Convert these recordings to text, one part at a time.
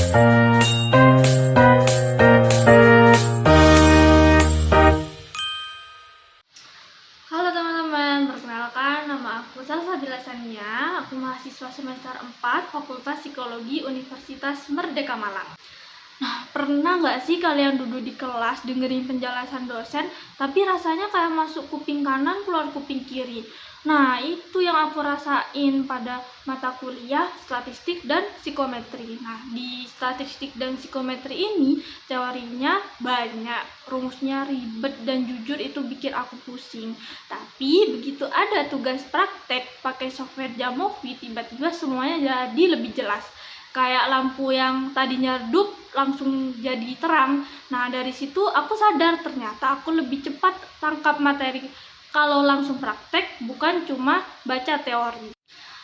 Halo teman-teman, perkenalkan nama aku Salsabila Sania. Aku mahasiswa semester 4 Fakultas Psikologi Universitas Merdeka Malang. Nah, pernah nggak sih kalian duduk di kelas dengerin penjelasan dosen, tapi rasanya kayak masuk kuping kanan, keluar kuping kiri? Nah, itu yang aku rasain pada mata kuliah statistik dan psikometri. Nah, di statistik dan psikometri ini teorinya banyak, rumusnya ribet dan jujur itu bikin aku pusing. Tapi begitu ada tugas praktek pakai software Jamovi, tiba-tiba semuanya jadi lebih jelas. Kayak lampu yang tadinya redup langsung jadi terang. Nah, dari situ aku sadar ternyata aku lebih cepat tangkap materi kalau langsung praktek, bukan cuma baca teori.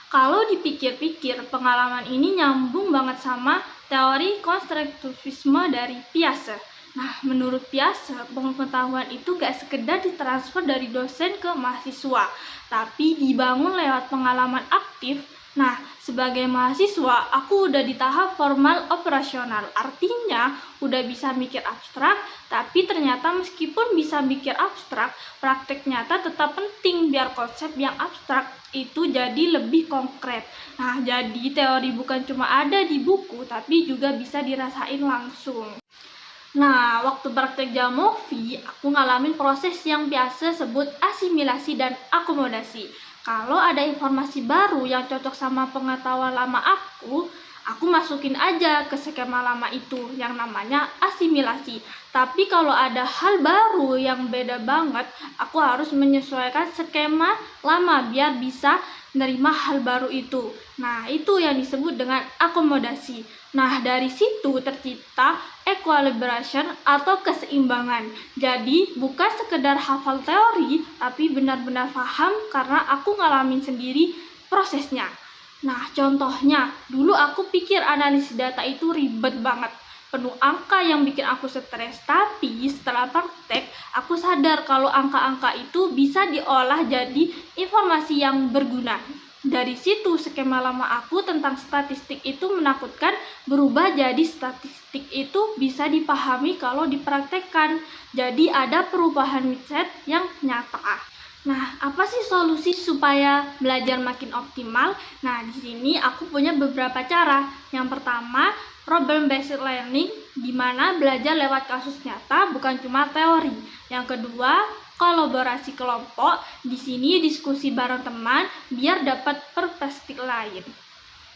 Kalau dipikir-pikir, pengalaman ini nyambung banget sama teori konstruktivisme dari Piaget. Nah, menurut Piaget, pengetahuan itu gak sekedar ditransfer dari dosen ke mahasiswa, tapi dibangun lewat pengalaman aktif. Nah, sebagai mahasiswa, aku udah di tahap formal operasional. Artinya, udah bisa mikir abstrak, tapi ternyata meskipun bisa mikir abstrak, praktek nyata tetap penting biar konsep yang abstrak itu jadi lebih konkret. Nah, jadi teori bukan cuma ada di buku, tapi juga bisa dirasain langsung. Nah, waktu praktek Jamovi, aku ngalamin proses yang biasa sebut asimilasi dan akomodasi. Kalau ada informasi baru yang cocok sama pengetahuan lama aku masukin aja ke skema lama itu yang namanya asimilasi. Tapi kalau ada hal baru yang beda banget, aku harus menyesuaikan skema lama biar bisa menerima hal baru itu. Nah, itu yang disebut dengan akomodasi. Nah, dari situ tercipta equilibration atau keseimbangan. Jadi, bukan sekedar hafal teori, tapi benar-benar paham karena aku ngalamin sendiri prosesnya. Nah, contohnya, dulu aku pikir analisis data itu ribet banget, penuh angka yang bikin aku stres. Tapi setelah praktek, aku sadar kalau angka-angka itu bisa diolah jadi informasi yang berguna. Dari situ, skema lama aku tentang statistik itu menakutkan berubah jadi statistik itu bisa dipahami kalau dipraktekkan. Jadi ada perubahan mindset yang nyata. Nah, apa sih solusi supaya belajar makin optimal? Nah, di sini aku punya beberapa cara. Yang pertama, problem based learning, di mana belajar lewat kasus nyata bukan cuma teori. Yang kedua, kolaborasi kelompok, di sini diskusi bareng teman biar dapat perspektif lain.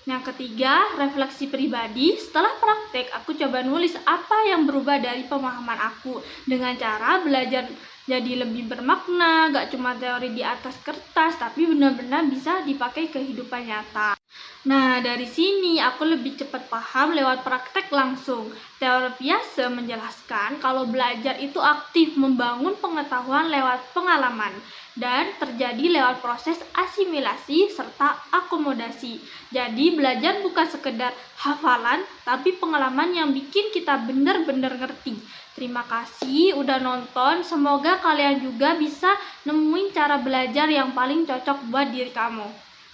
Yang ketiga, refleksi pribadi. Setelah praktek, aku coba nulis apa yang berubah dari pemahaman aku dengan cara belajar jadi lebih bermakna, gak cuma teori di atas kertas, tapi benar-benar bisa dipakai kehidupan nyata. Nah, dari sini aku lebih cepat paham lewat praktek langsung. Teori Piaget menjelaskan kalau belajar itu aktif membangun pengetahuan lewat pengalaman dan terjadi lewat proses asimilasi serta akomodasi. Jadi belajar bukan sekedar hafalan, tapi pengalaman yang bikin kita benar-benar ngerti. Terima kasih udah nonton, semoga kalian juga bisa nemuin cara belajar yang paling cocok buat diri kamu.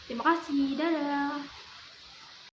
Terima kasih, dadah.